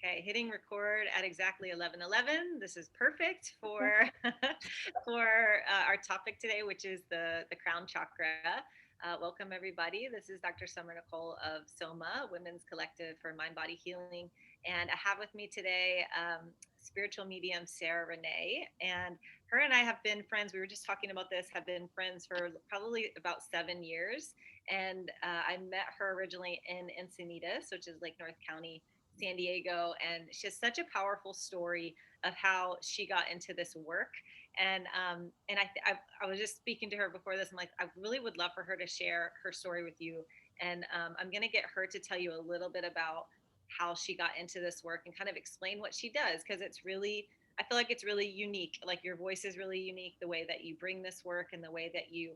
Okay, hitting record at exactly 11:11. This is perfect for for our topic today, which is the Crown Chakra. Welcome everybody. This is Dr. Summer Nicole of Soma, Women's Collective for Mind Body Healing, and I have with me today spiritual medium Sarah Renee, and her and I have been friends. We were just talking about this. Have been friends for probably about 7 years, and I met her originally in Encinitas, which is Lake North County, San Diego, and she has such a powerful story of how she got into this work. And I was just speaking to her before this. I'm like, I really would love for her to share her story with you, and I'm gonna get her to tell you a little bit about how she got into this work and kind of explain what she does, because it's really, I feel like it's really unique. Like your voice is really unique, the way that you bring this work and the way that you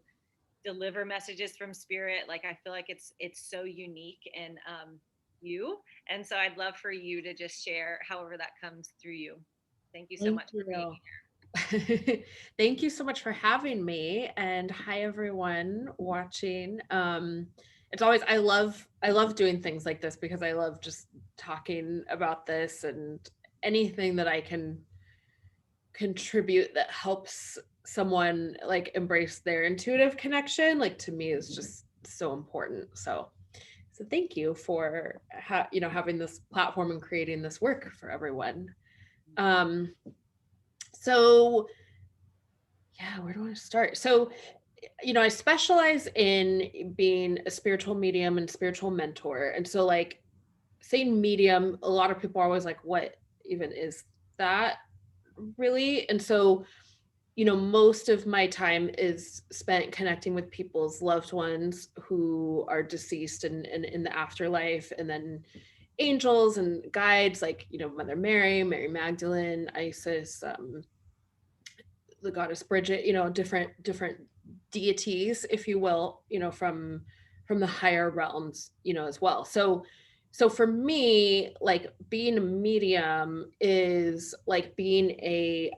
deliver messages from spirit. Like I feel like it's so unique and you. And so I'd love for you to just share however that comes through you. Thank you so Thank much for being you. Thank you so much for having me. And hi everyone watching. It's always I love doing things like this because I love just talking about this and anything that I can contribute that helps someone like embrace their intuitive connection, like to me is just so important. So thank you for having this platform and creating this work for everyone. Um so yeah, where do I want to start? So, I specialize in being a spiritual medium and spiritual mentor. And so, like, saying medium, a lot of people are always like, what even is that really? And so, most of my time is spent connecting with people's loved ones who are deceased and in the afterlife, and then angels and guides like, Mother Mary, Mary Magdalene, Isis, the goddess Bridget, different deities, if you will, from the higher realms, as well. So for me, like being a medium is like being a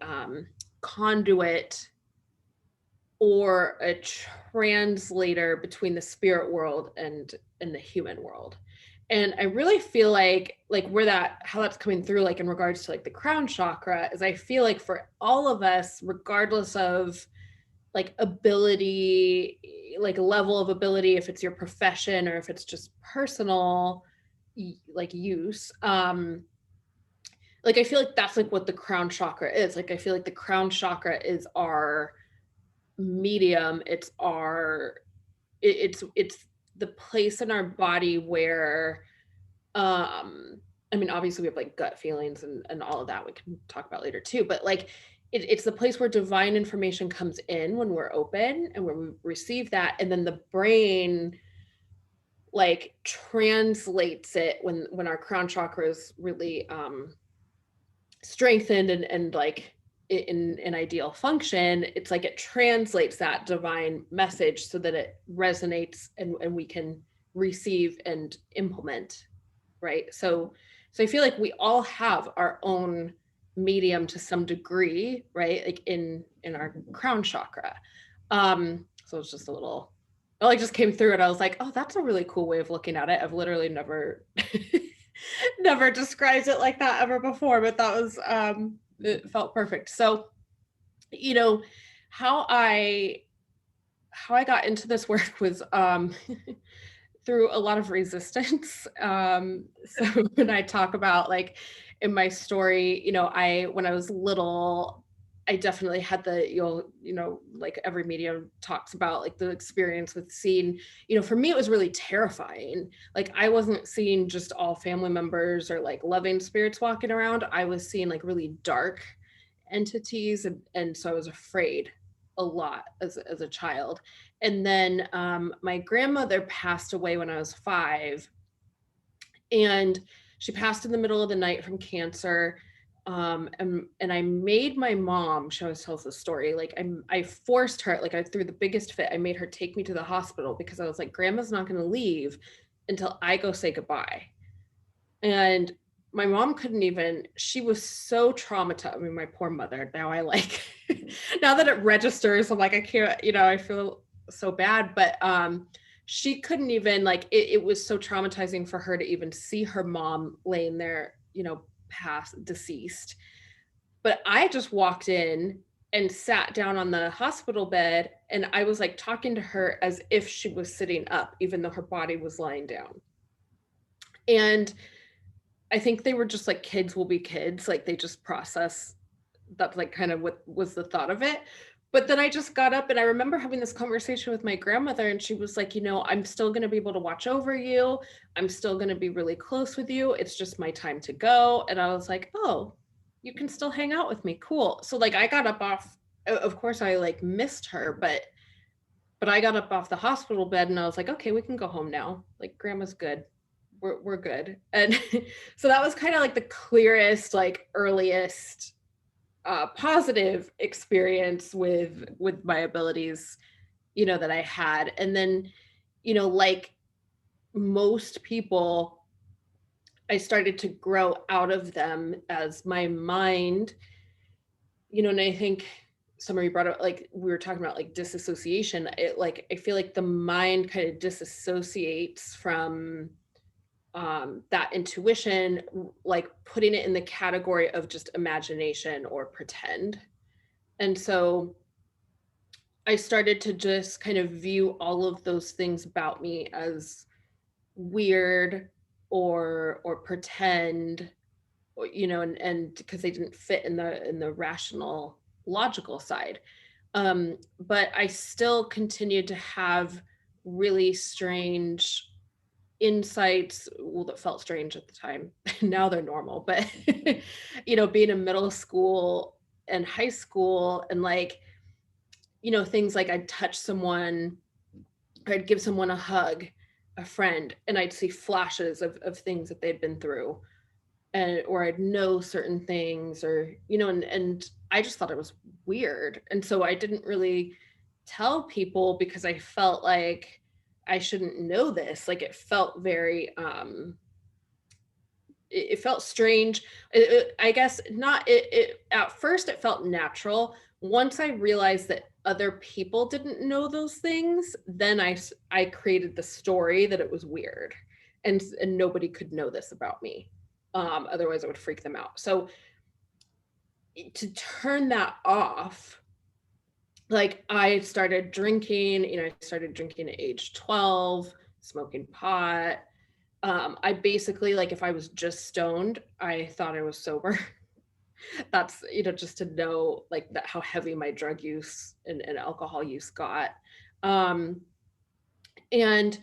conduit or a translator between the spirit world and the human world. And I really feel like where that how that's coming through, like in regards to like the crown chakra, is I feel like for all of us, regardless of like ability, like level of ability, if it's your profession or if it's just personal like use, like I feel like that's like what the crown chakra is. Like I feel like the crown chakra is our medium. It's the place in our body where I mean, obviously we have like gut feelings and all of that we can talk about later too, but like it's the place where divine information comes in when we're open and when we receive that, and then the brain like translates it when our crown chakra is really strengthened and like in ideal function. It's like it translates that divine message so that it resonates and we can receive and implement, right? So I feel like we all have our own medium to some degree, right? Like in our crown chakra. So it's just a little, it like just came through and I was like, oh, that's a really cool way of looking at it. I've literally never never described it like that ever before, but that was it felt perfect. So, you know, how I how I got into this work was through a lot of resistance. So when I talk about like in my story, I when I was little, I definitely had like every medium talks about like the experience with seeing, for me it was really terrifying. Like I wasn't seeing just all family members or like loving spirits walking around. I was seeing like really dark entities, and so I was afraid a lot as a child. And then my grandmother passed away when I was 5, and she passed in the middle of the night from cancer. And I made my mom, she always tells this story, like I forced her, like I threw the biggest fit. I made her take me to the hospital because I was like, grandma's not going to leave until I go say goodbye. And my mom couldn't even, she was so traumatized. I mean, my poor mother. Now I like, now that it registers, I'm like, I can't, I feel so bad. But she couldn't even, like, it was so traumatizing for her to even see her mom laying there, deceased. But I just walked in and sat down on the hospital bed, and I was like talking to her as if she was sitting up, even though her body was lying down. And I think they were just like, kids will be kids. Like they just process, that's like kind of what was the thought of it. But then I just got up, and I remember having this conversation with my grandmother, and she was like, you know, I'm still going to be able to watch over you. I'm still going to be really close with you. It's just my time to go. And I was like, oh, you can still hang out with me. Cool. So like I got up off, of course I like missed her, but I got up off the hospital bed, and I was like, okay, we can go home now. Like grandma's good. We're good. And so that was kind of like the clearest, like earliest positive experience with my abilities, you know, that I had. And then, you know, like most people, I started to grow out of them as my mind, you know, and I think somebody brought up, like we were talking about like disassociation. It like, I feel like the mind kind of disassociates from that intuition, like putting it in the category of just imagination or pretend. And so I started to just kind of view all of those things about me as weird or pretend, or, you know, and because they didn't fit in the rational logical side. But I still continued to have really strange insights, well, that felt strange at the time. Now they're normal, but you know, being in middle school and high school, and like, you know, things like I'd touch someone, or I'd give someone a hug, a friend, and I'd see flashes of things that they'd been through, and or I'd know certain things, or you know, and I just thought it was weird. And so I didn't really tell people because I felt like I shouldn't know this. Like it felt very it felt strange. I guess not, it at first it felt natural. Once I realized that other people didn't know those things, then I created the story that it was weird, and nobody could know this about me. Otherwise it would freak them out. So to turn that off, like I started drinking, you know, I started drinking at age 12, smoking pot. I basically, like if I was just stoned, I thought I was sober. That's, you know, just to know like that how heavy my drug use and alcohol use got. Um, and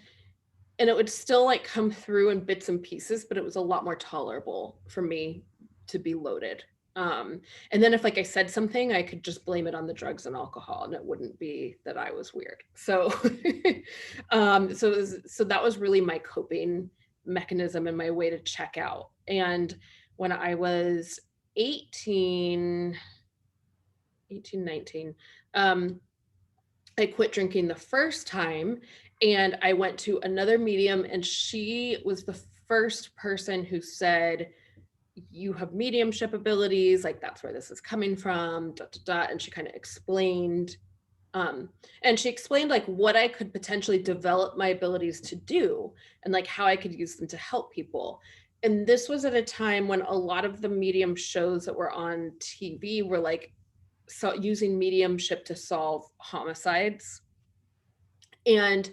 and it would still like come through in bits and pieces, but it was a lot more tolerable for me to be loaded. And then if like I said something, I could just blame it on the drugs and alcohol, and it wouldn't be that I was weird. So so that was really my coping mechanism and my way to check out. And when I was 18, 19, I quit drinking the first time, and I went to another medium, and she was the first person who said, you have mediumship abilities, like that's where this is coming from, da, da, da. And she kind of explained, and she explained like what I could potentially develop my abilities to do, and like how I could use them to help people. And this was at a time when a lot of the medium shows that were on TV were like, so using mediumship to solve homicides. And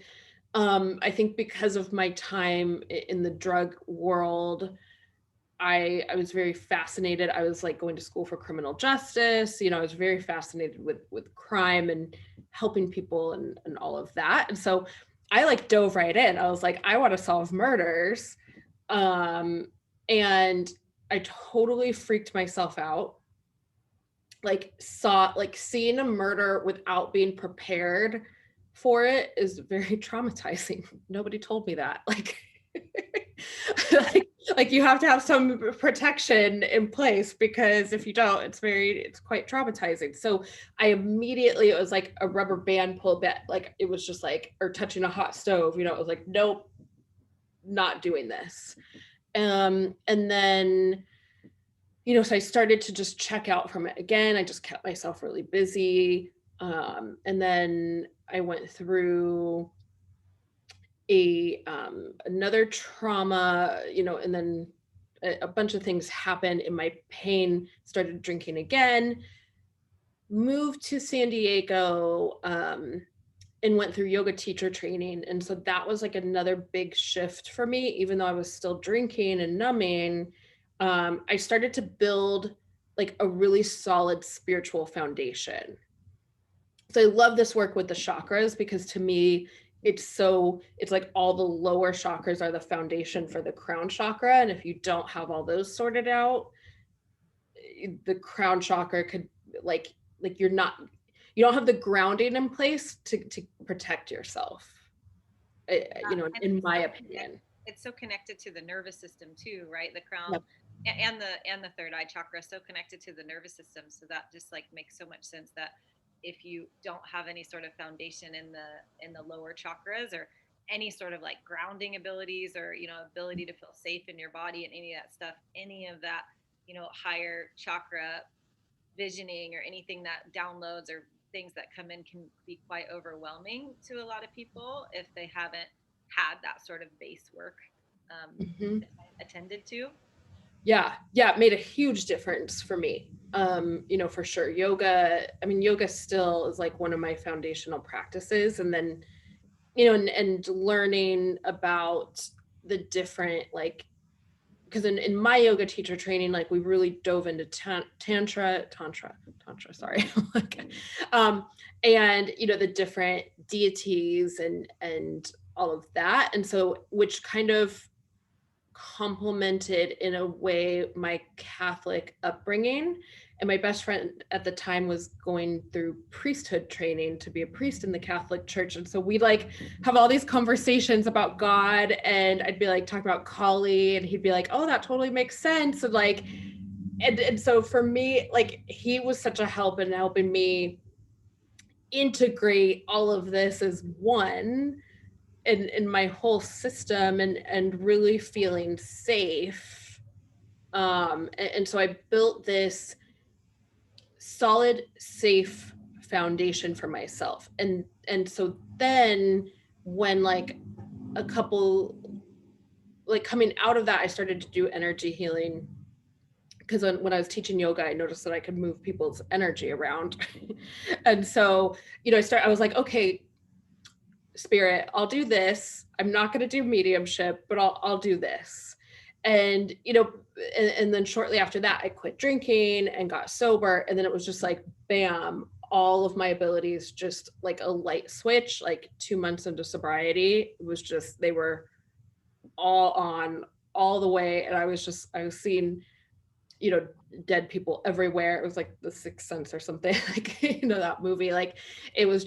I think because of my time in the drug world, I was very fascinated. I was like going to school for criminal justice. You know, I was very fascinated with crime and helping people and all of that. And so I like dove right in. I was like, I want to solve murders. And I totally freaked myself out. Like seeing a murder without being prepared for it is very traumatizing. Nobody told me that. Like, like you have to have some protection in place, because if you don't, it's quite traumatizing. So I immediately, it was like a rubber band pull back, like it was just like, or touching a hot stove, you know, it was like, nope, not doing this. And then, you know, so I started to just check out from it again. I just kept myself really busy. And then I went through another trauma, you know, and then a bunch of things happened in my pain, started drinking again, moved to San Diego, and went through yoga teacher training. And so that was like another big shift for me, even though I was still drinking and numbing. I started to build like a really solid spiritual foundation. So I love this work with the chakras because to me, it's like all the lower chakras are the foundation for the crown chakra. And if you don't have all those sorted out, the crown chakra could like you don't have the grounding in place to protect yourself, in my opinion. It's so connected to the nervous system too, right? The crown Yep. and the third eye chakra is so connected to the nervous system. So that just like makes so much sense that if you don't have any sort of foundation in the lower chakras, or any sort of like grounding abilities, or ability to feel safe in your body and any of that stuff, any of that higher chakra visioning or anything that downloads or things that come in can be quite overwhelming to a lot of people if they haven't had that sort of base work Mm-hmm. attended to. Yeah, it made a huge difference for me. For sure. Yoga still is like one of my foundational practices. And then, and learning about the different, like, because in my yoga teacher training, like we really dove into tantra, sorry. And, the different deities and all of that. And so, which kind of complemented in a way my Catholic upbringing. And my best friend at the time was going through priesthood training to be a priest in the Catholic Church. And so we like have all these conversations about God, and I'd be like talking about Kali, and he'd be like, oh, that totally makes sense. And like, and so for me, like he was such a help in helping me integrate all of this as one in my whole system, and really feeling safe. And so I built this solid, safe foundation for myself. And so then when like a couple, like coming out of that, I started to do energy healing, because when I was teaching yoga, I noticed that I could move people's energy around. And so, I was like, okay, spirit, I'll do this. I'm not going to do mediumship, but I'll do this. And, and then shortly after that, I quit drinking and got sober. And then it was just like, bam, all of my abilities, just like a light switch, like 2 months into sobriety, it was just, they were all on all the way. And I was seeing, dead people everywhere. It was like The Sixth Sense or something, like, that movie. Like, it was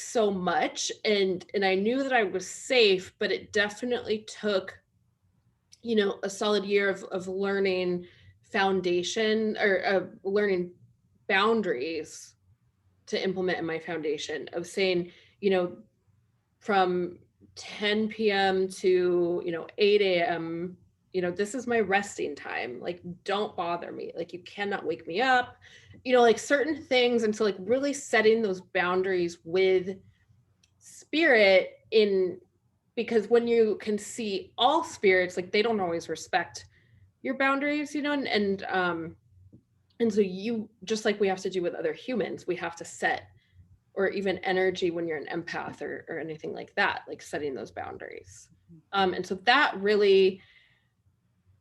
so much, and I knew that I was safe, but it definitely took a solid year of learning foundation, or learning boundaries to implement in my foundation, of saying, from 10 p.m. to 8 a.m., this is my resting time. Like, don't bother me. Like, you cannot wake me up, like certain things. And so like really setting those boundaries with spirit, because when you can see all spirits, like they don't always respect your boundaries, and so you, just like we have to do with other humans, we have to set, or even energy when you're an empath or anything like that, like setting those boundaries. And so that really,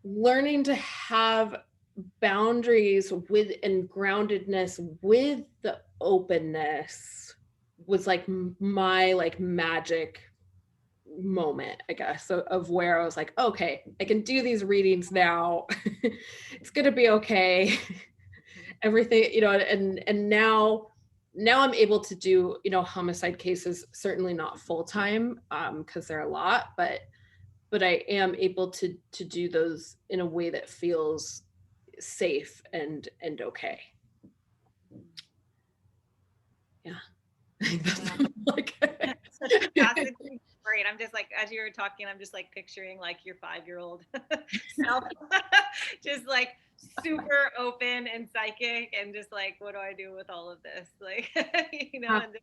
learning to have boundaries with, and groundedness with the openness, was like my like magic moment, I guess, of where I was like, okay, I can do these readings now. It's gonna be okay. Everything, and now I'm able to do, homicide cases, certainly not full-time, because they're a lot, but I am able to do those in a way that feels safe and okay. Yeah. Like, fantastic. Great. I'm just like, as you were talking, I'm just like picturing like your 5-year-old self, just like super open and psychic, and just like, what do I do with all of this? Like, and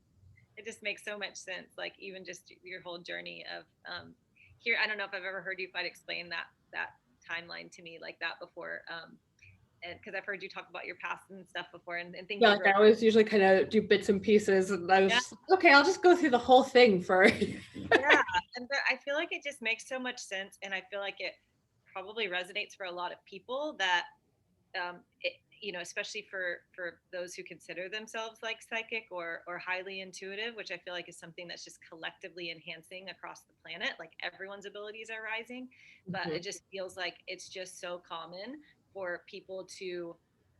it just makes so much sense. Like, even just your whole journey of here. I don't know if I've ever heard you quite explain that timeline to me like that before. And because I've heard you talk about your past and stuff before, and things Yeah, you've like I wrote. always usually kind of do bits and pieces, and I was Yeah, just, okay, I'll just go through the whole thing for yeah, and I feel like it just makes so much sense, and I feel like it probably resonates for a lot of people that it, especially for those who consider themselves like psychic or highly intuitive, which I feel like is something that's just collectively enhancing across the planet. Like everyone's abilities are rising, but Mhm. it just feels like it's just so common for people to.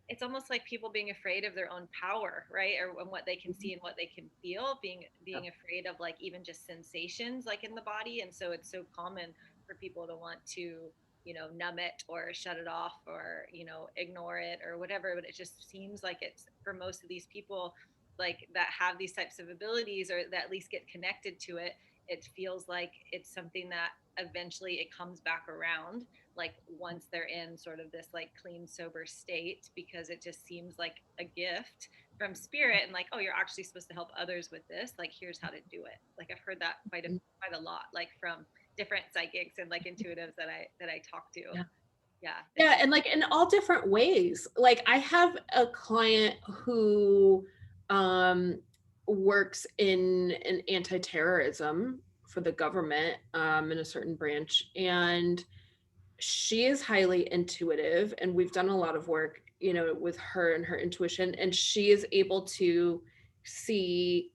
It's almost like people being afraid of their own power, right? Or what they can see and what they can feel, being afraid of like even just sensations like in the body. And so it's so common for people to want to numb it or shut it off or ignore it or whatever. But it just seems like it's for most of these people like that have these types of abilities or that at least get connected to it. It feels like it's something that eventually it comes back around, like once they're in sort of this like clean sober state, because it just seems like a gift from spirit and like, oh, you're actually supposed to help others with this, like here's how to do it. Like I've heard that quite a lot, like from different psychics and like intuitives that I talk to. Yeah. Yeah, it's Yeah, just and like in all different ways. Like I have a client who works in an anti-terrorism for the government in a certain branch, and she is highly intuitive, and we've done a lot of work, with her and her intuition, and she is able to see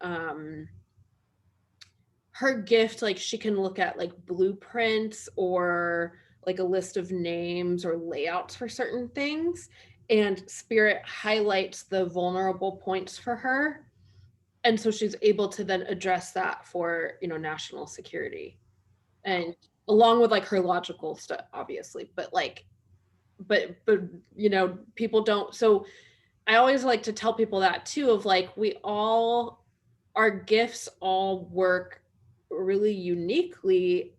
her gift. Like she can look at like blueprints or like a list of names or layouts for certain things, and spirit highlights the vulnerable points for her, and so she's able to then address that for national security, and wow. along with like her logical stuff obviously, but like but people don't. So I always like to tell people that too, of like our gifts all work really uniquely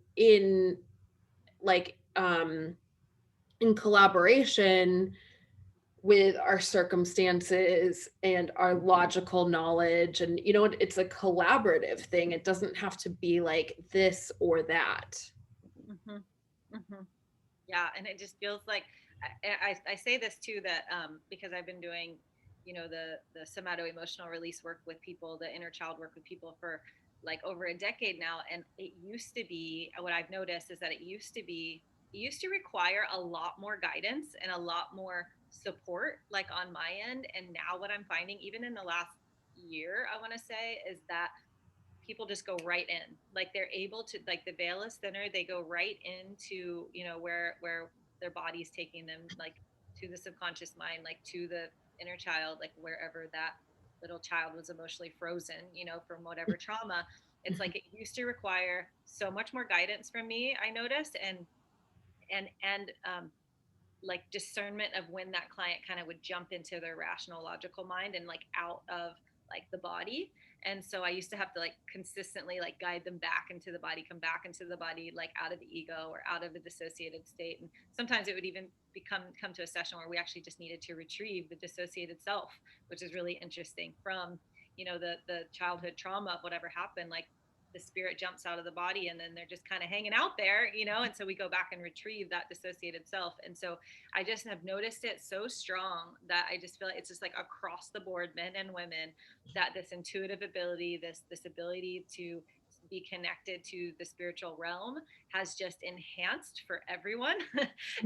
like in collaboration with our circumstances and our logical knowledge, and it's a collaborative thing. It doesn't have to be like this or that. Hmm. Hmm. Yeah, and it just feels like I say this too, that because I've been doing the somato emotional release work with people, the inner child work with people for like over a decade now, and it used to be, what I've noticed is that it used to require a lot more guidance and a lot more support like on my end. And now what I'm finding even in the last year, I want to say, is that people just go right in, like they're able to, like the veil is thinner, they go right into where their body's taking them, like to the subconscious mind, like to the inner child, like wherever that little child was emotionally frozen, from whatever trauma. It's like it used to require so much more guidance from me, I noticed, and like discernment of when that client kind of would jump into their rational logical mind and like out of like the body. And so I used to have to like consistently like guide them back into the body, come back into the body, like out of the ego or out of the dissociated state. And sometimes it would even come to a session where we actually just needed to retrieve the dissociated self, which is really interesting from the childhood trauma of whatever happened. Like the spirit jumps out of the body and then they're just kind of hanging out there, and so we go back and retrieve that dissociated self. And so I just have noticed it so strong that I just feel like it's just like across the board, men and women, that this intuitive ability, this ability to be connected to the spiritual realm has just enhanced for everyone.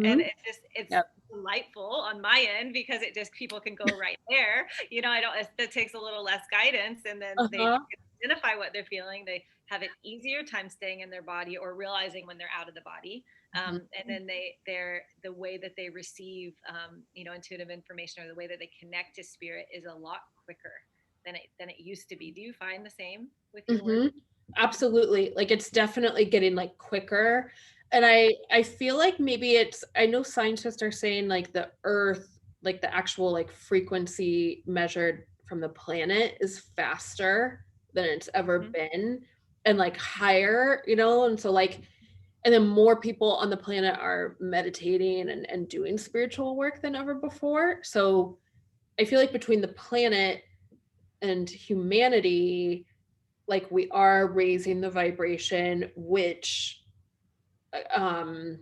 And Mhm. it's Yep. delightful on my end because it just, people can go right there. I don't, it takes a little less guidance, and then they Uh-huh. identify what they're feeling. They have an easier time staying in their body or realizing when they're out of the body. And then they're the way that they receive intuitive information, or the way that they connect to spirit, is a lot quicker than it used to be. Do you find the same with your work? Mhm. Absolutely. Like it's definitely getting like quicker. And I feel like maybe I know scientists are saying like the earth, like the actual like frequency measured from the planet is faster than it's ever Mhm. been, and like higher, and so like, and then more people on the planet are meditating and doing spiritual work than ever before. So I feel like between the planet and humanity, like we are raising the vibration, which um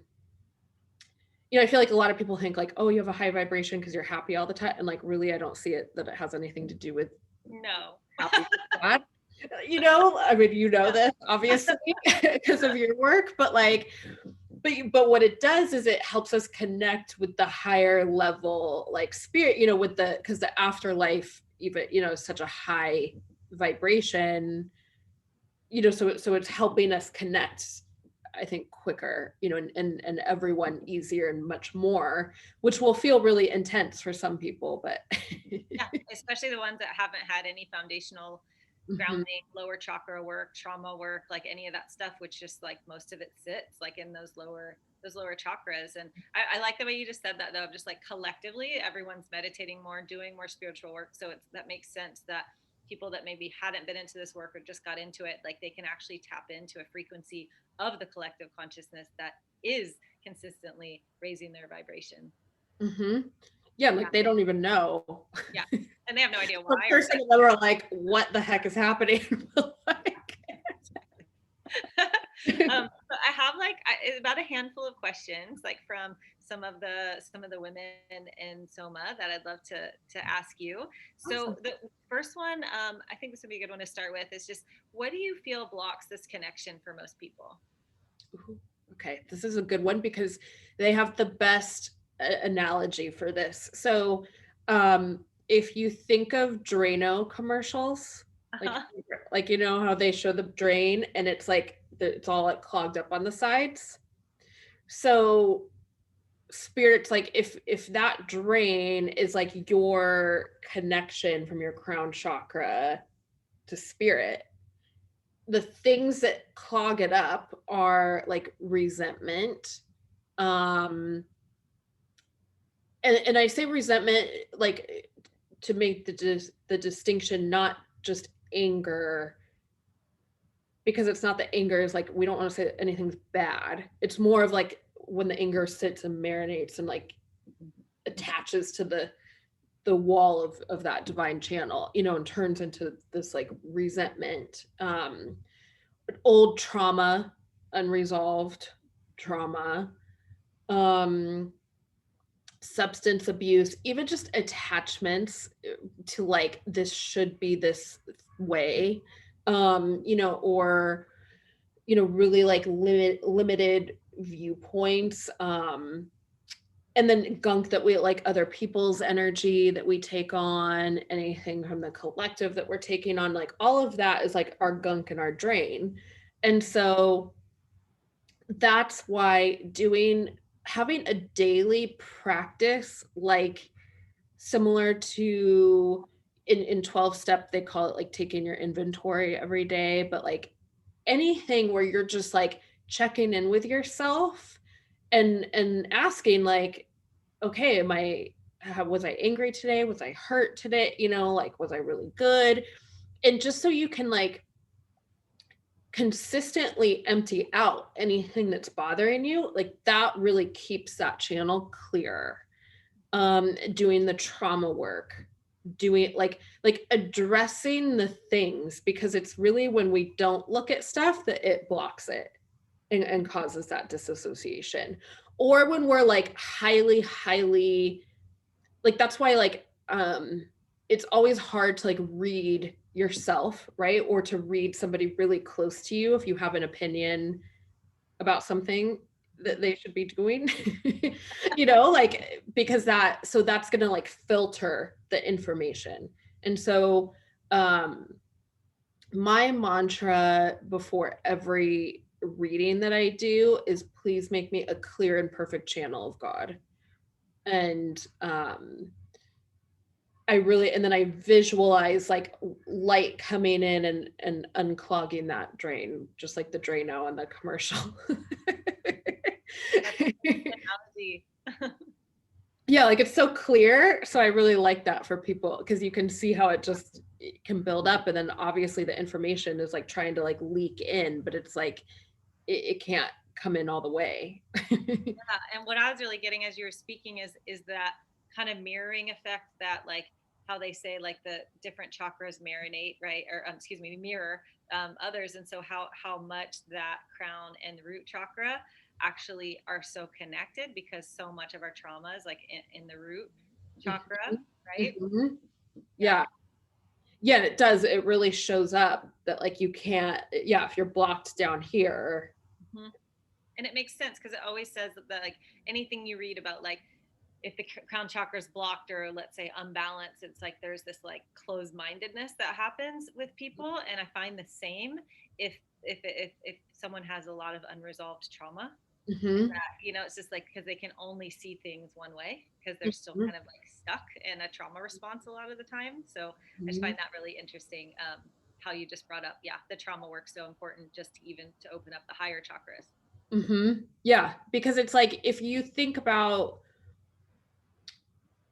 you know, I feel like a lot of people think like, oh, you have a high vibration because you're happy all the time. And like, really, I don't see it that it has anything to do with No. happy God. You know, I mean, you know Yeah. this obviously because of your work, but like, but what it does is it helps us connect with the higher level like spirit, you know, with the, because the afterlife even, you know, is such a high vibration, you know, so it's helping us connect, I think, quicker, you know, and everyone easier and much more, which will feel really intense for some people, but Yeah, especially the ones that haven't had any foundational Mhm. grounding, lower chakra work, trauma work, like any of that stuff, which just like most of it sits like in those lower chakras. And I like the way you just said that though, just like collectively everyone's meditating more, doing more spiritual work. So it's, that makes sense that people that maybe hadn't been into this work or just got into it, like they can actually tap into a frequency of the collective consciousness that is consistently raising their vibration. Mhm. Yeah, Yeah, like they don't even know. yeah, and they have no idea The why or first thing them are like, what the heck is happening? Like, but I have like about a handful of questions, like from some of the women in Soma that I'd love to ask you. So awesome. the first one, I think this would be a good one to start with, is just what do you feel blocks this connection for most people? Ooh, okay, this is a good one because they have the best analogy for this. So, if you think of Drano commercials, like Uh-huh. like you know how they show the drain and it's like it's all like clogged up on the sides. So spirits, like if that drain is like your connection from your crown chakra to spirit, the things that clog it up are like resentment, um and I say resentment like to make the distinction, not just anger, because it's not that anger is like, we don't want to say anything's bad, it's more of like when the anger sits and marinates and like attaches to the wall of that divine channel, you know, and turns into this like resentment, old trauma, unresolved trauma, um substance abuse, even just attachments to like this should be this way, you know, or you know, really like limited viewpoints, and then gunk that we like, other people's energy that we take on, anything from the collective that we're taking on, like all of that is like our gunk and our drain. And so that's why having a daily practice, like similar to in 12 step, they call it like taking your inventory every day, but like anything where you're just like checking in with yourself and asking like, okay, was I angry today? Was I hurt today? You know, like, was I really good? And just so you can like consistently empty out anything that's bothering you, like that really keeps that channel clear. Doing the trauma work, doing like addressing the things, because it's really when we don't look at stuff that it blocks it and causes that disassociation, or when we're like highly like, that's why like it's always hard to like read yourself, right, or to read somebody really close to you if you have an opinion about something that they should be doing. You know, like, because that's going to like filter the information. And so um my mantra before every reading that I do is, please make me a clear and perfect channel of God. And I really, and then I visualize like light coming in and unclogging that drain, just like the Drano in the commercial. That's an analogy. Yeah, like it's so clear. So I really like that for people, because you can see how it can build up, and then obviously the information is like trying to like leak in, but it's like it can't come in all the way. Yeah, and what I was really getting as you were speaking is that kind of mirroring effect, that like how they say like the different chakras marinate, right? Or excuse me, mirror others, and so how much that crown and root chakra actually are so connected, because so much of our trauma is like in the root chakra, right? Mhm. Yeah. Yeah. Yeah, and it does. It really shows up that like you can't, yeah, if you're blocked down here. Mhm. And it makes sense, because it always says that like anything you read about, like if the crown chakra is blocked or let's say unbalanced, it's like there's this like closed mindedness that happens with people. And I find the same if if someone has a lot of unresolved trauma, is Mhm. that, it's just like because they can only see things one way, because they're still Mhm. kind of like stuck in a trauma response a lot of the time. So I just Mhm. find that really interesting, how you just brought up, yeah, the trauma work so important, just to even to open up the higher chakras. Mhm. Yeah, because it's like if you think about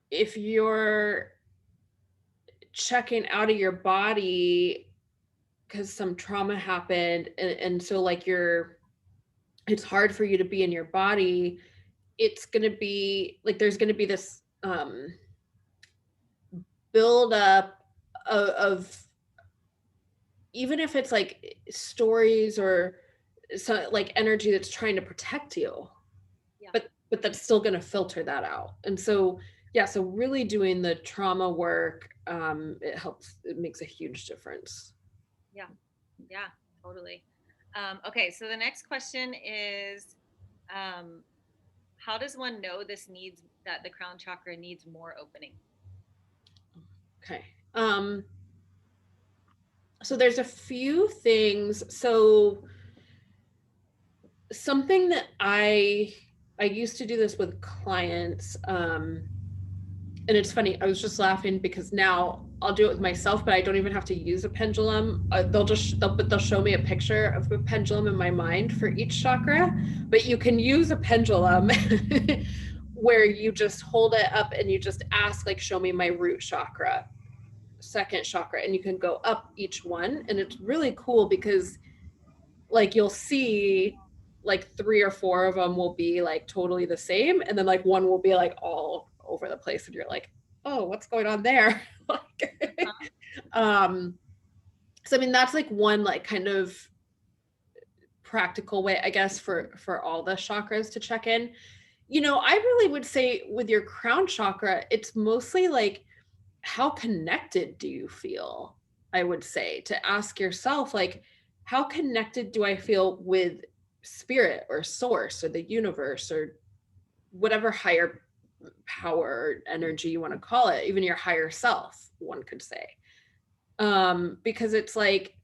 if you're checking out of your body because some trauma happened and so like it's hard for you to be in your body, it's going to be like there's going to be this build up of even if it's like stories or so like energy that's trying to protect you, Yeah. but that's still going to filter that out. And so yeah, so really doing the trauma work, it helps, it makes a huge difference. Yeah. Yeah, totally. Okay, so the next question is, um, how does one know that the crown chakra needs more opening? Okay. So there's a few things. So something that I used to do this with clients, and it's funny, I was just laughing because now I'll do it with myself, but I don't even have to use a pendulum. They'll show me a picture of a pendulum in my mind for each chakra, but you can use a pendulum where you just hold it up and you just ask, like, show me my root chakra, second chakra, and you can go up each one. And it's really cool because like you'll see like 3 or 4 of them will be like totally the same, and then like one will be like all over the place and you're like, oh, what's going on there? Like, um so I mean that's like one like kind of practical way I guess for all the chakras to check in. I really would say with your crown chakra, it's mostly like how connected do you feel? I would say to ask yourself, like, how connected do I feel with spirit or source or the universe or whatever higher power or energy you want to call it, even your higher self, one could say. Because it's like,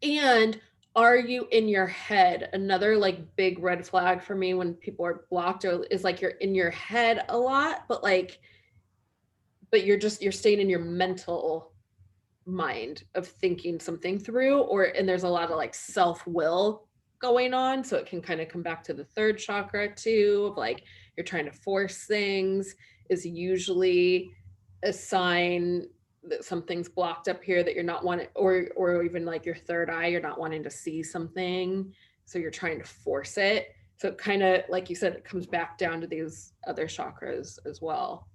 and are you in your head? Another like big red flag for me when people are blocked is like you're in your head a lot, but you're staying in your mental mind of thinking something through, and there's a lot of like self-will going on, so it can kind of come back to the third chakra too, of like you're trying to force things, is usually a sign that something's blocked up here that you're not wanting, or even like your third eye, you're not wanting to see something, so you're trying to force it. So it kind of, like you said, it comes back down to these other chakras as well.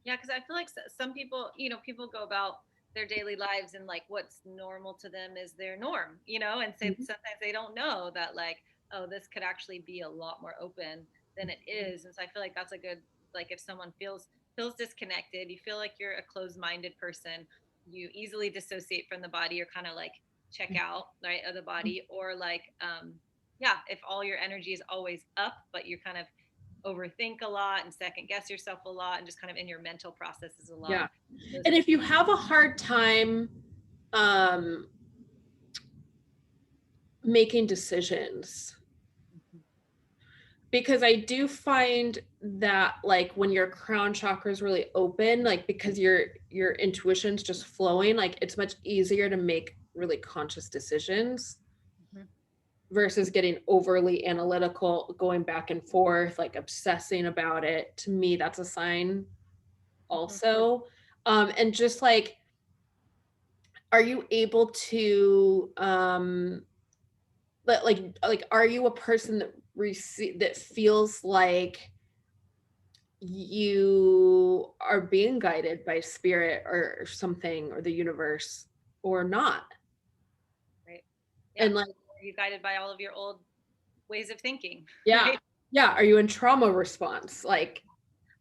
Yeah, because I feel like some people, people go about their daily lives, and like what's normal to them is their norm, and so Mhm. sometimes they don't know that, like, oh, this could actually be a lot more open than it is. And so I feel like that's a good, like, if someone feels disconnected, you feel like you're a closed-minded person, you easily dissociate from the body, or kind of like check out, right, of the body, or like, yeah, if all your energy is always up, but you're kind of overthink a lot and second guess yourself a lot and just kind of in your mental processes a lot. Yeah. Those And are, if you have a hard time um, making decisions, because I do find that like when your crown chakra is really open, like because your intuition's just flowing, like it's much easier to make really conscious decisions Mhm. versus getting overly analytical, going back and forth, like obsessing about it. To me, that's a sign Mhm. also. And just like, are you able to but like are you a person that feels like you are being guided by spirit or something or the universe or not? Right. Yeah. And like Are you guided by all of your old ways of thinking. Yeah. Right? Yeah. Are you in trauma response? Like,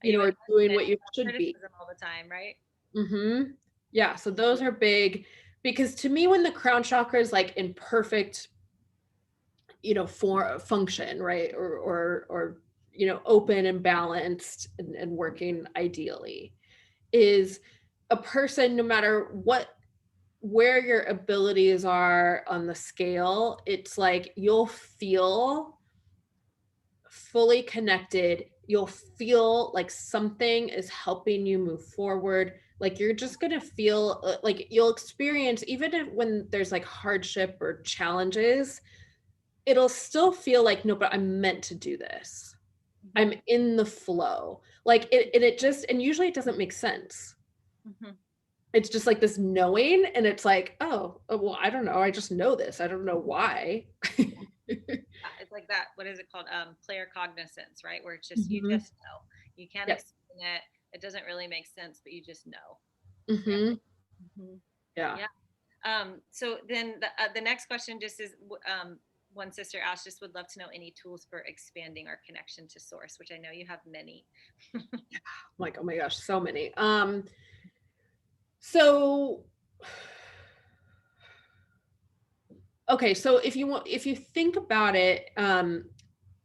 Are you or doing what you should be. criticism all the time, right? Mm-hmm. Yeah. So those are big, because to me, when the crown chakra is like in perfect, for function, right? Or open and balanced and working ideally, is a person, no matter where your abilities are on the scale, it's like you'll feel fully connected. You'll feel like something is helping you move forward. Like you're just going to feel like you'll experience, even when there's like hardship or challenges, it'll still feel like, no, but I'm meant to do this. I'm in the flow. Like and usually it doesn't make sense. It's just like this knowing, and it's like, oh, well, I don't know. I just know this. I don't know why. It's like that. What is it called? Claircognizance, right? Where it's just, you just know. You can't explain it. It doesn't really make sense, but you just know. Yeah. So then the next question just is, one sister asked, just would love to know any tools for expanding our connection to source, which I know you have many. Like, oh my gosh, so many. So okay, so if you think about it,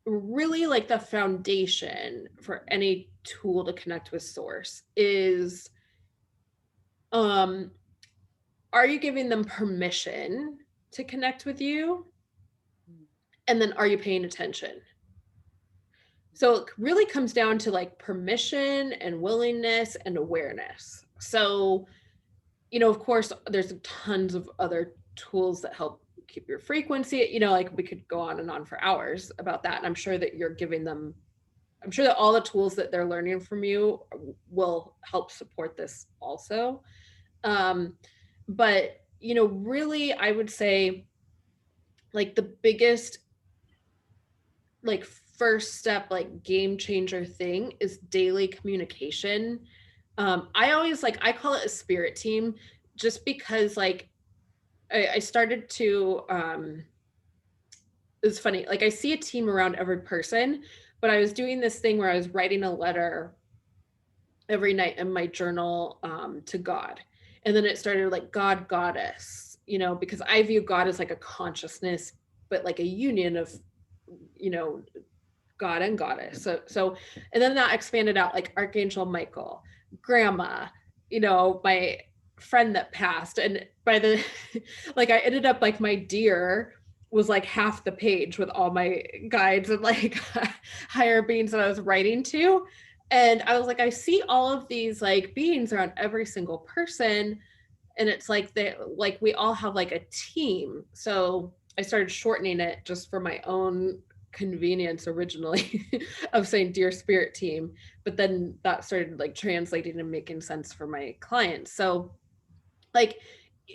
really like the foundation for any tool to connect with source is, are you giving them permission to connect with you? And then are you paying attention? So it really comes down to like permission and willingness and awareness. So, of course, there's tons of other tools that help keep your frequency. Like we could go on and on for hours about that. And I'm sure that I'm sure that all the tools that they're learning from you will help support this also. But, really, I would say like the biggest, like first step, like game changer thing is daily communication. I call it a spirit team, just because like I started to, it's funny, like I see a team around every person, but I was doing this thing where I was writing a letter every night in my journal, to God. And then it started like God, goddess, because I view God as like a consciousness, but like a union of, God and goddess. So, and then that expanded out, like Archangel Michael, grandma, my friend that passed. And by the, like, I ended up like my deer was like half the page with all my guides and like higher beings that I was writing to. And I was like, I see all of these like beings around every single person. And it's like we all have like a team. So I started shortening it just for my own convenience originally of saying dear spirit team, but then that started like translating and making sense for my clients. So like,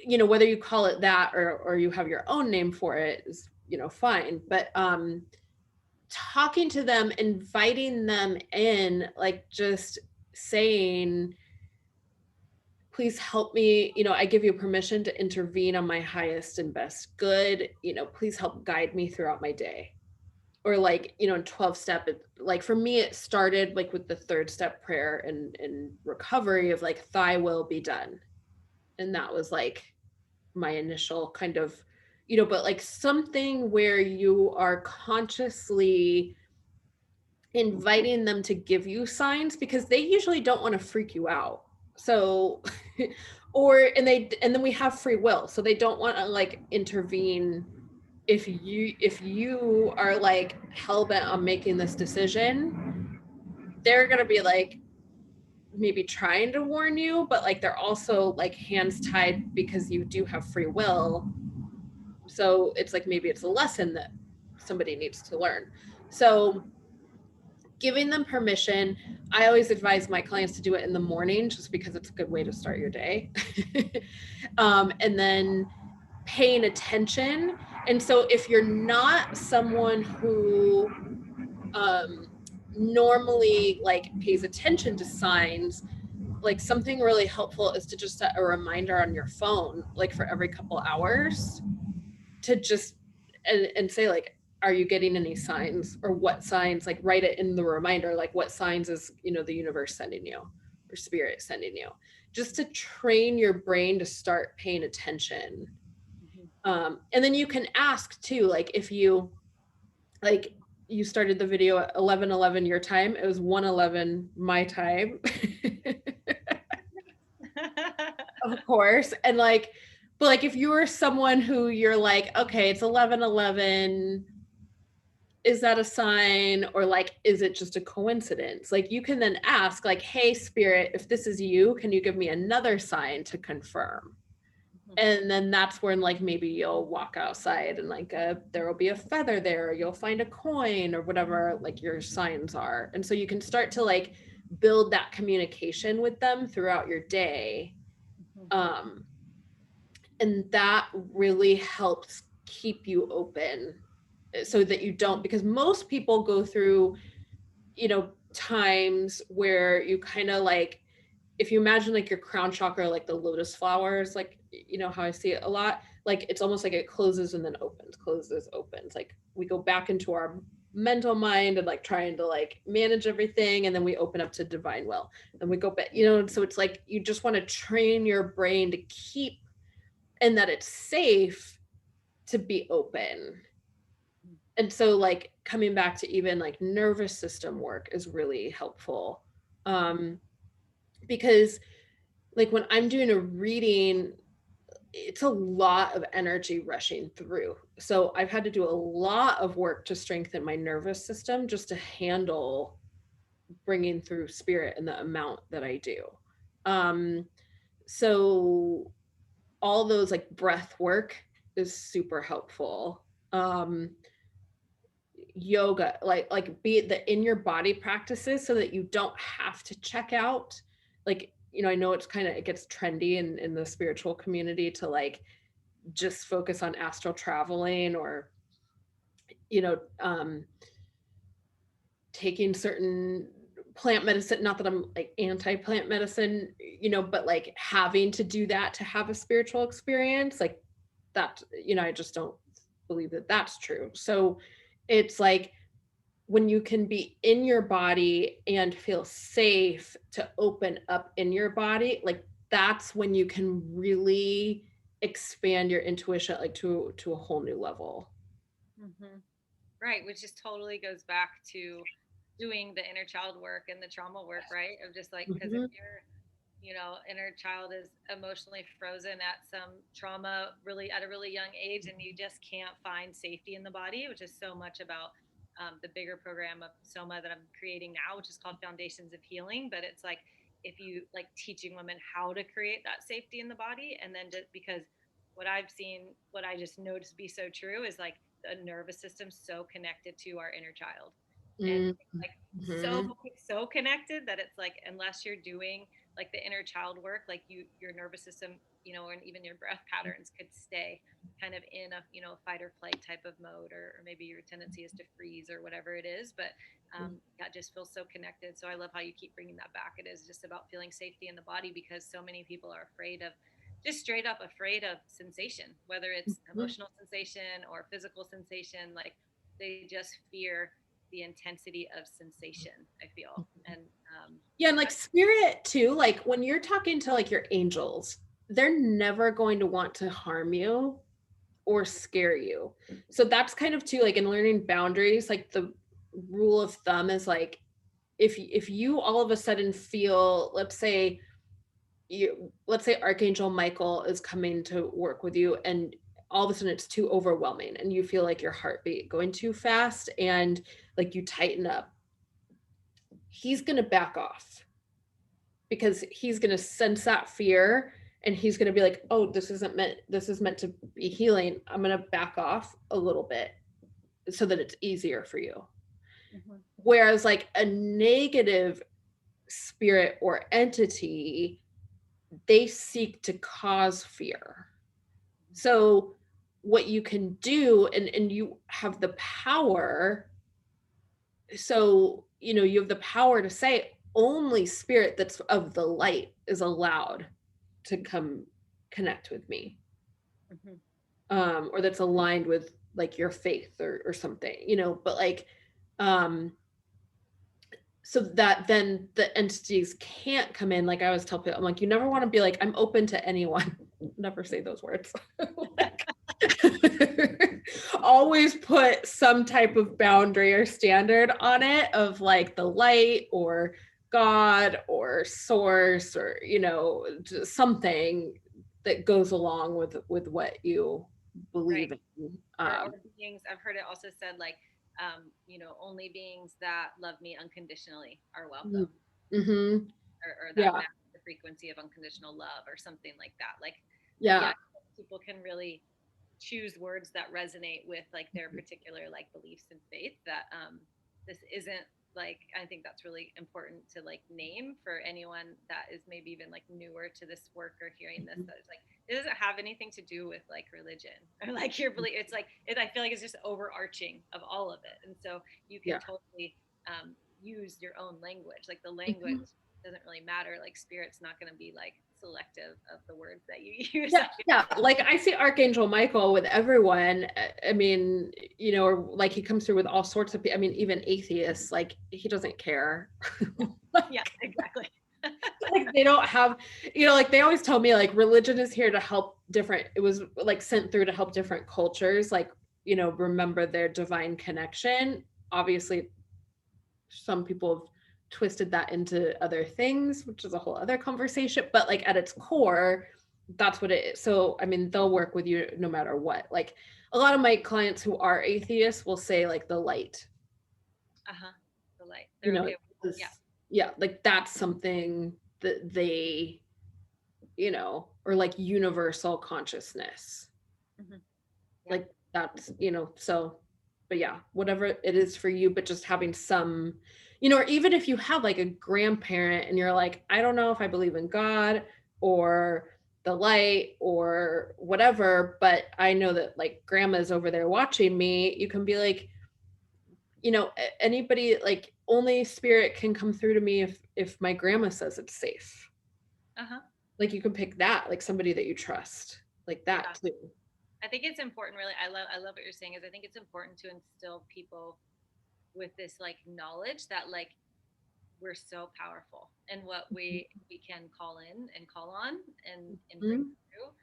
whether you call it that or you have your own name for it is, fine. But talking to them, inviting them in, like just saying, please help me, I give you permission to intervene on my highest and best good, please help guide me throughout my day. Or like, 12 step, like for me, it started like with the third step prayer and recovery of like, thy will be done. And that was like my initial kind of, but like something where you are consciously inviting them to give you signs, because they usually don't want to freak you out. So, and then we have free will. So they don't want to like intervene if you are like hell-bent on making this decision. They're gonna be like maybe trying to warn you, but like they're also like hands tied because you do have free will. So it's like maybe it's a lesson that somebody needs to learn. So giving them permission, I always advise my clients to do it in the morning, just because it's a good way to start your day. And then paying attention. And so if you're not someone who normally like pays attention to signs, like something really helpful is to just set a reminder on your phone, like for every couple hours, to just and say like, are you getting any signs, or what signs, like write it in the reminder, like what signs is, you know, the universe sending you or spirit sending you, just to train your brain to start paying attention. And then you can ask too, like if you, like you started the video at 11:11 your time, it was 1:11 my time. Of course. And like, but like if you were someone who you're like, okay, it's 11:11, is that a sign, or like is it just a coincidence? Like you can then ask like, hey spirit, if this is you, can you give me another sign to confirm? And then that's when like maybe you'll walk outside and like there will be a feather there, or you'll find a coin, or whatever like your signs are. And so you can start to like build that communication with them throughout your day. And that really helps keep you open, so that you don't, because most people go through, you know, times where you kind of like, if you imagine like your crown chakra, like the lotus flowers, like, you know how I see it a lot, like it's almost like it closes and then opens, closes, opens. Like we go back into our mental mind and like trying to like manage everything, and then we open up to divine will, and we go back, you know. So it's like you just want to train your brain to keep, and that it's safe to be open. And so like coming back to even like nervous system work is really helpful, because like when I'm doing a reading, it's a lot of energy rushing through. So I've had to do a lot of work to strengthen my nervous system just to handle bringing through spirit in the amount that I do. So all those like breath work is super helpful. Yoga, like be it the in your body practices, so that you don't have to check out. Like, you know, I know it's kind of, it gets trendy in the spiritual community to like just focus on astral traveling, or, you know, taking certain plant medicine, not that I'm like anti-plant medicine, you know, but like having to do that to have a spiritual experience, like that, you know, I just don't believe that that's true. So it's like when you can be in your body and feel safe to open up in your body, like that's when you can really expand your intuition like to a whole new level. Right, which just totally goes back to doing the inner child work and the trauma work, right? Of just like, because if your, you know, inner child is emotionally frozen at some trauma really at a really young age, and you just can't find safety in the body, which is so much about the bigger program of Soma that I'm creating now, which is called Foundations of Healing. But it's like, if you like teaching women how to create that safety in the body, and then just because what I've seen, what I just know to be so true is like the nervous system so connected to our inner child, and like so connected that it's like, unless you're doing like the inner child work, like your nervous system, you know, and even your breath patterns could stay kind of in a, you know, fight or flight type of mode, or maybe your tendency is to freeze or whatever it is. But that just feels so connected. So I love how you keep bringing that back. It is just about feeling safety in the body, because so many people are afraid of, just straight up afraid of sensation, whether it's emotional sensation or physical sensation. Like they just fear the intensity of sensation, I feel. And yeah, and like spirit too, like when you're talking to like your angels, they're never going to want to harm you or scare you. So that's kind of too, like in learning boundaries, like the rule of thumb is like, if you all of a sudden feel, let's say Archangel Michael is coming to work with you, and all of a sudden it's too overwhelming and you feel like your heartbeat going too fast, and like you tighten up, he's going to back off, because he's going to sense that fear, and he's going to be like, oh, this is meant to be healing, I'm going to back off a little bit so that it's easier for you. Whereas like a negative spirit or entity, they seek to cause fear. So what you can do, and you have the power, so you know, you have the power to say only spirit that's of the light is allowed to come connect with me, or that's aligned with like your faith or something, you know, but like, um, so that then the entities can't come in. Like I always tell people, I'm like, you never want to be like, I'm open to anyone. Never say those words. Like, always put some type of boundary or standard on it of like the light or God or source or, you know, just something that goes along with what you believe Right. in. Or beings, I've heard it also said like, only beings that love me unconditionally are welcome, Mm-hmm. or that Yeah. match the frequency of unconditional love or something like that. Like, yeah, Yeah. people can really choose words that resonate with like their particular like beliefs and faith. That this isn't like, I think that's really important to like name for anyone that is maybe even like newer to this work or hearing this, that it's like, it doesn't have anything to do with like religion or like your belief. It's like I feel like it's just overarching of all of it. And so you can Yeah. totally use your own language. Like the Mhm. language doesn't really matter. Like spirit's not going to be like selective of the words that you use. Yeah, yeah. Like I see Archangel Michael with everyone. I mean, you know, or like he comes through with all sorts of people. I mean, even atheists, like he doesn't care. Yeah, exactly. Like they don't have, you know, like they always tell me like religion is here to help different, it was like sent through to help different cultures, like, you know, remember their divine connection. Obviously, some people have twisted that into other things, which is a whole other conversation, but like at its core, that's what it is. So I mean, they'll work with you no matter what. Like a lot of my clients who are atheists will say like the light, Uh-huh. The light. you They're know, okay with, this, yeah. yeah, like that's something that they, you know, or like universal consciousness, Hmm. Yeah. like that's, you know, so, but yeah, whatever it is for you, but just having some, you know, or even if you have like a grandparent and you're like, I don't know if I believe in God or the light or whatever, but I know that like grandma's over there watching me, you can be like, you know, anybody, like only spirit can come through to me if my grandma says it's safe. Uh-huh. Like you can pick that, like somebody that you trust, like that Yeah. too. I think it's important, really. I love what you're saying, is I think it's important to instill people with this like knowledge that like we're so powerful and what we can call in and call on and bring Mhm. through.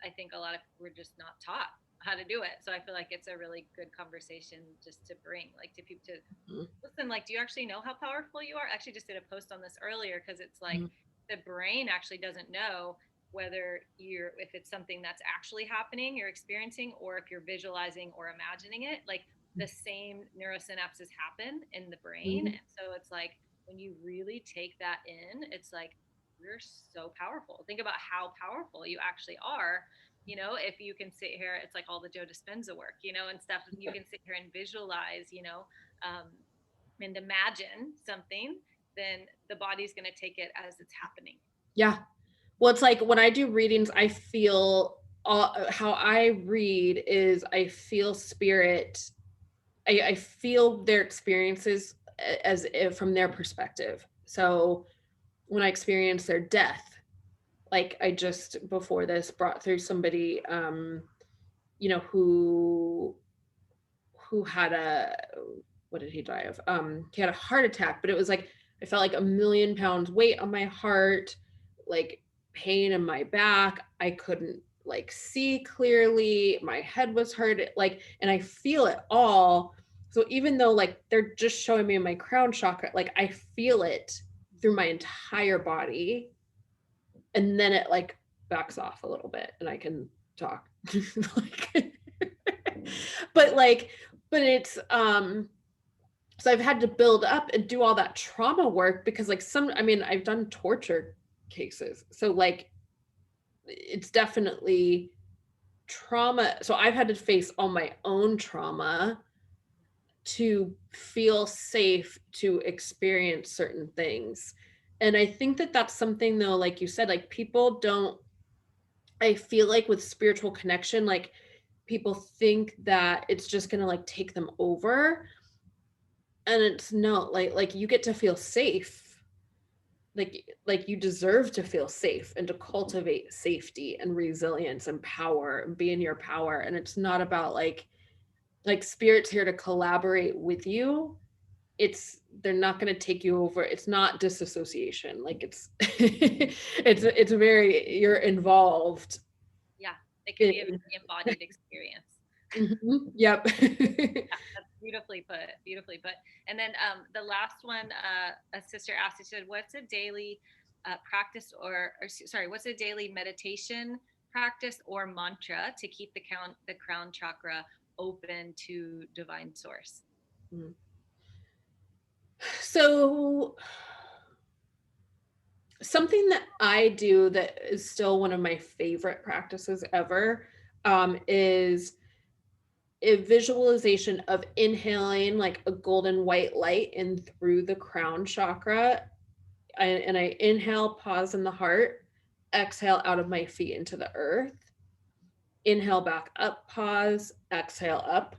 I think a lot of people were just not taught how to do it. So I feel like it's a really good conversation just to bring like to people to Mhm. listen, like, do you actually know how powerful you are? I actually just did a post on this earlier because it's like Mhm. the brain actually doesn't know whether if it's something that's actually happening, you're experiencing, or if you're visualizing or imagining it. Like the same neurosynapses happen in the brain. Mhm. And so it's like when you really take that in, it's like you're so powerful. Think about how powerful you actually are. You know, if you can sit here, it's like all the Joe Dispenza work, you know, and stuff. You can sit here and visualize, um, and imagine something, then the body's going to take it as it's happening. Yeah. Well, it's like when I do readings, I feel how I read is I feel spirit. I feel their experiences as if from their perspective. So when I experience their death, like I just before this brought through somebody, you know, who had a, what did he die of? He had a heart attack, but it was like I felt like 1,000,000 pounds weight on my heart, like pain in my back. I couldn't like see clearly. My head was hurt, like, and I feel it all. So even though like they're just showing me my crown chakra, like I feel it through my entire body, and then it like backs off a little bit, and I can talk. Like, but like, but it's so I've had to build up and do all that trauma work because like I mean, I've done torture cases. So like it's definitely trauma. So I've had to face all my own trauma to feel safe to experience certain things. And I think that that's something though, like you said, like people don't, I feel like with spiritual connection, like people think that it's just going to like take them over, and it's no, like you get to feel safe like you deserve to feel safe and to cultivate safety and resilience and power and be in your power. And it's not about like spirit's here to collaborate with you. They're not going to take you over. It's not disassociation. Like it's it's very, you're involved. Yeah, it can be a very embodied experience. Yep. Yeah, that's beautifully put. Beautifully put. And then the last one, a sister asked, she said, "What's a daily practice, or sorry, what's a daily meditation practice or mantra to keep the crown chakra open to divine source?" So something that I do that is still one of my favorite practices ever, is a visualization of inhaling like a golden white light in through the crown chakra. And I inhale, pause in the heart, exhale out of my feet into the earth, inhale back up, pause, exhale up.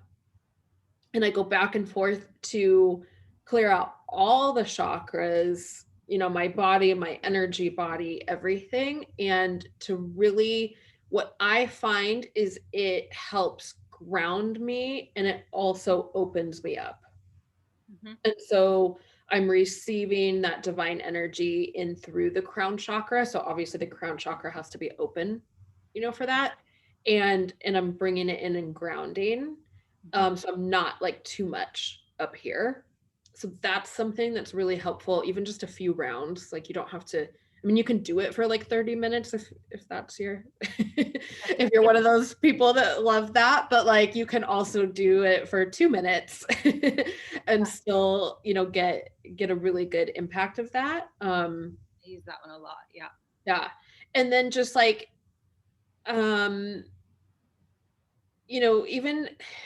And I go back and forth to clear out all the chakras, my body, my energy body, everything. And to really, what I find is it helps ground me and it also opens me up. Mm-hmm. And so I'm receiving that divine energy in through the crown chakra. So obviously the crown chakra has to be open, for that. And I'm bringing it in and grounding. So I'm not like too much up here. So that's something that's really helpful, even just a few rounds. Like you don't have to, I mean, you can do it for like 30 minutes if that's your, if you're one of those people that love that, but like you can also do it for 2 minutes and still, get a really good impact of that. I use that one a lot. Yeah. Yeah. And then just like, even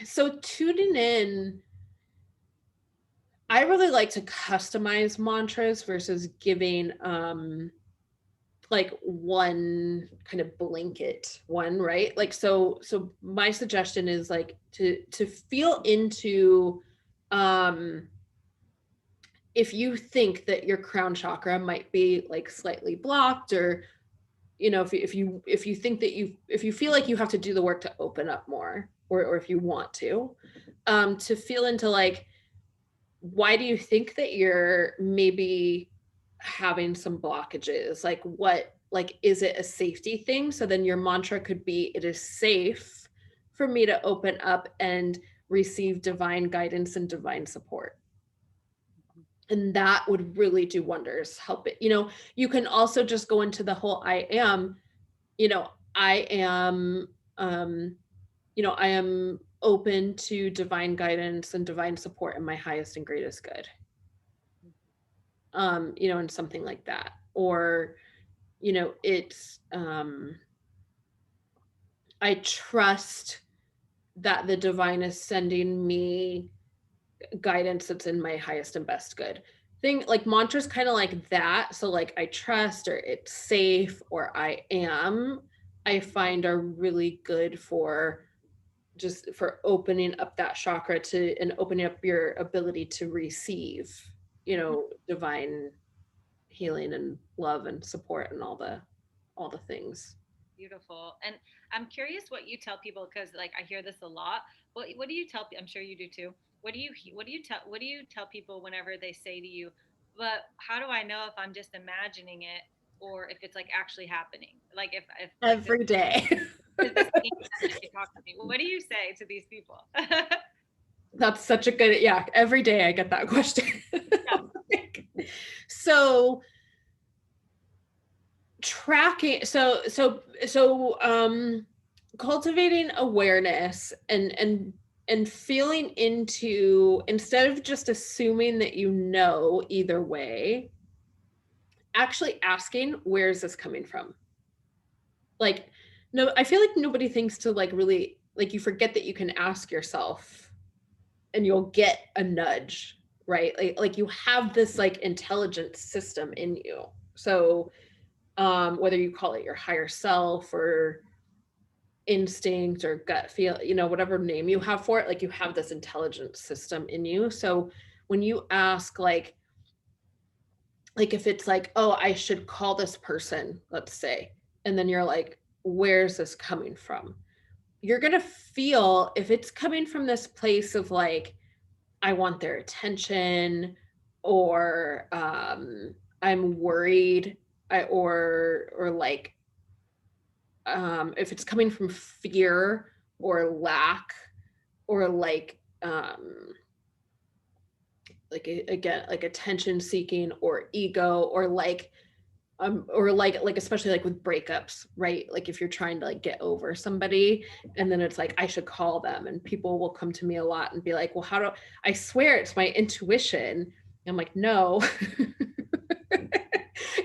so tuning in, I really like to customize mantras versus giving like one kind of blanket one, right? Like so my suggestion is like to feel into if you think that your crown chakra might be like slightly blocked, or if you think that if you feel like you have to do the work to open up more, or if you want to feel into like, why do you think that you're maybe having some blockages? Like is it a safety thing? So then your mantra could be, it is safe for me to open up and receive divine guidance and divine support. And that would really do wonders, help it. You can also just go into the whole I am, I am, I am open to divine guidance and divine support in my highest and greatest good. And something like that. Or, it's, I trust that the divine is sending me guidance that's in my highest and best good. Thing like mantras kind of like that. So like I trust, or it's safe, or I am, I find are really good for just for opening up that chakra and opening up your ability to receive, divine healing and love and support and all the things. Beautiful. And I'm curious what you tell people, because like I hear this a lot. What do you tell? I'm sure you do too. What do you tell people whenever they say to you, "But how do I know if I'm just imagining it or if it's like actually happening?" Like if like Every day. this that you talk to me. What do you say to these people? That's such a good, yeah, every day I get that question. Yeah. So tracking, cultivating awareness and feeling into, instead of just assuming that either way, actually asking, where is this coming from? Like, no, I feel like nobody thinks to like really, like you forget that you can ask yourself and you'll get a nudge, right? Like you have this like intelligence system in you. So whether you call it your higher self or instinct or gut feel, whatever name you have for it, like you have this intelligence system in you. So when you ask like like if it's like, oh, I should call this person, let's say, and then you're like, where's this coming from? You're going to feel if it's coming from this place of like, I want their attention, or I'm worried, or like if it's coming from fear or lack, or again, like attention seeking or ego, or like especially like with breakups, right? Like if you're trying to like get over somebody, and then it's like I should call them, and people will come to me a lot and be like, well, how do I swear it's my intuition? I'm like, no.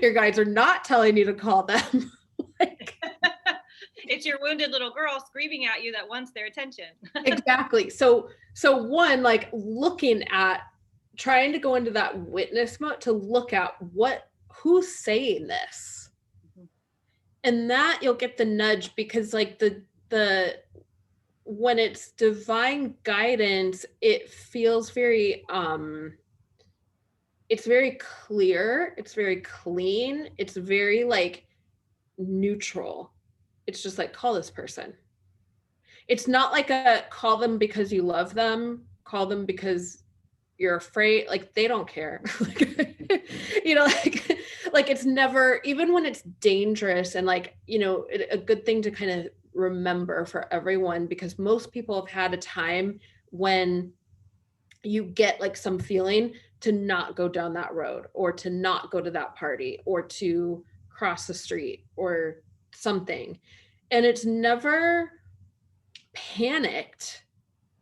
Your guides are not telling you to call them. Like, it's your wounded little girl screaming at you that wants their attention. exactly. So one, like looking at, trying to go into that witness mode to look at who's saying this. Mhm. And that you'll get the nudge, because like the when it's divine guidance, it feels very it's very clear, it's very clean, it's very like neutral. It's just like, call this person. It's not like a call them because you love them, call them because you're afraid. Like they don't care. You know, like it's never, even when it's dangerous, and like, you know, a good thing to kind of remember for everyone, because most people have had a time when you get like some feeling to not go down that road, or to not go to that party, or to cross the street or something. And it's never panicked.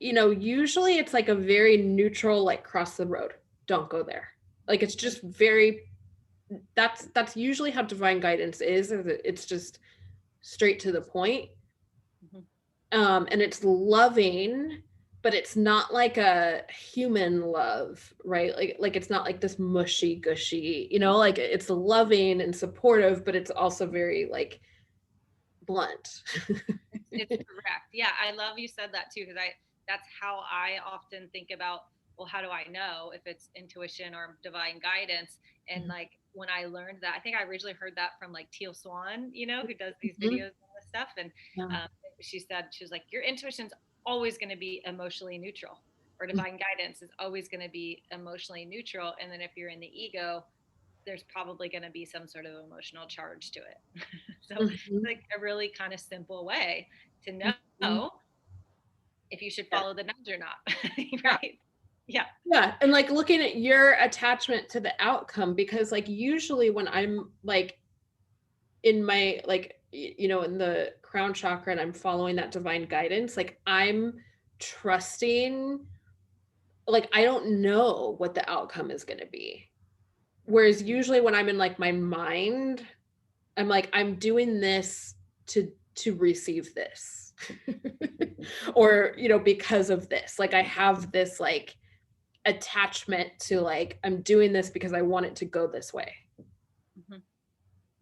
You know, usually it's like a very neutral, like cross the road, don't go there. Like it's just very, that's usually how divine guidance is. It's just straight to the point. And it's loving, but it's not like a human love, right? Like it's not like this mushy gushy, you know, like it's loving and supportive, but it's also very like blunt. It's correct. Yeah, I love you said that too, because that's how I often think about, well, how do I know if it's intuition or divine guidance? And like when I learned that, I think I originally heard that from like Teal Swan, you know, who does these videos and this stuff. And Yeah. she was like, your intuition's always going to be emotionally neutral, or divine guidance is always going to be emotionally neutral. And then if you're in the ego, there's probably going to be some sort of emotional charge to it. So it's like a really kind of simple way to know if you should Yeah. follow the nudge or not. Yeah. Right? Yeah. Yeah. And like looking at your attachment to the outcome, because like usually when I'm like in my, like, you know, in the crown chakra and I'm following that divine guidance, like I'm trusting, like I don't know what the outcome is going to be. Whereas usually when I'm in like my mind, I'm like, I'm doing this to receive this. Or, you know, because of this, like I have this like attachment to like, I'm doing this because I want it to go this way.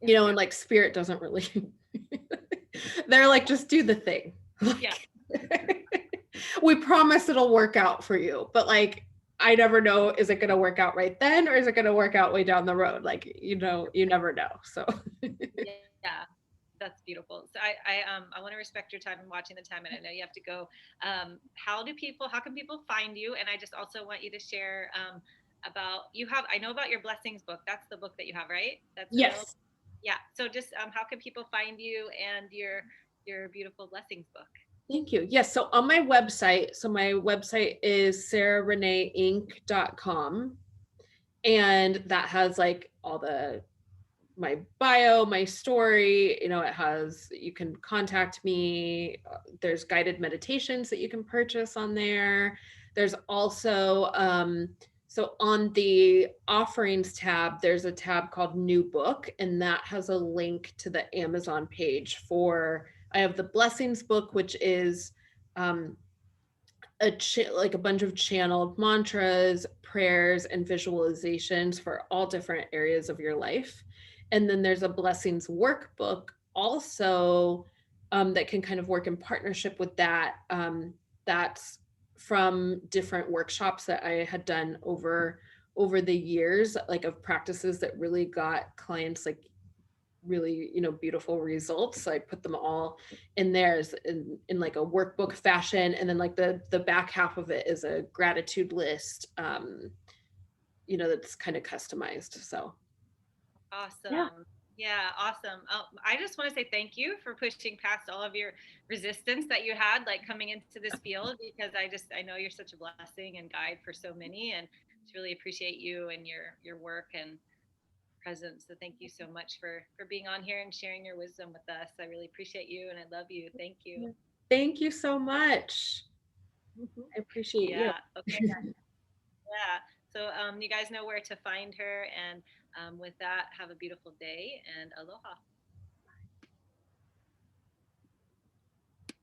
You know, and like spirit doesn't really they're like, just do the thing. Yeah. We promise it'll work out for you, but like I never know, is it going to work out right then, or is it going to work out way down the road? Like, you know, you never know. So Yeah, that's beautiful. So I want to respect your time and watching the time, and I know you have to go. How can people find you? And I just also want you to share about, I know about your blessings book. That's the book that you have, right? That's available. yes. Yeah. So just how can people find you and your beautiful blessings book? Thank you. Yes. So on my website, my website is sarahreneeinc.com. And that has like all my bio, my story, you know, it has, you can contact me. There's guided meditations that you can purchase on there. There's also, so on the offerings tab, there's a tab called New Book, and that has a link to the Amazon page for, I have the Blessings book, which is like a bunch of channeled mantras, prayers, and visualizations for all different areas of your life. And then there's a blessings workbook also that can kind of work in partnership with that. That's from different workshops that I had done over over the years, like of practices that really got clients like really, you know, beautiful results. So I put them all in theirs in like a workbook fashion. And then like the back half of it is a gratitude list, you know, that's kind of customized. So yeah. Awesome. Yeah, awesome. I just want to say thank you for pushing past all of your resistance that you had, like coming into this field, because I know you're such a blessing and guide for so many, and just really appreciate you and your work and presence. So thank you so much for being on here and sharing your wisdom with us. I really appreciate you and I love you. Thank you. Thank you so much. I appreciate you. Yeah. Okay. Yeah. So you guys know where to find her. And with that, have a beautiful day and aloha.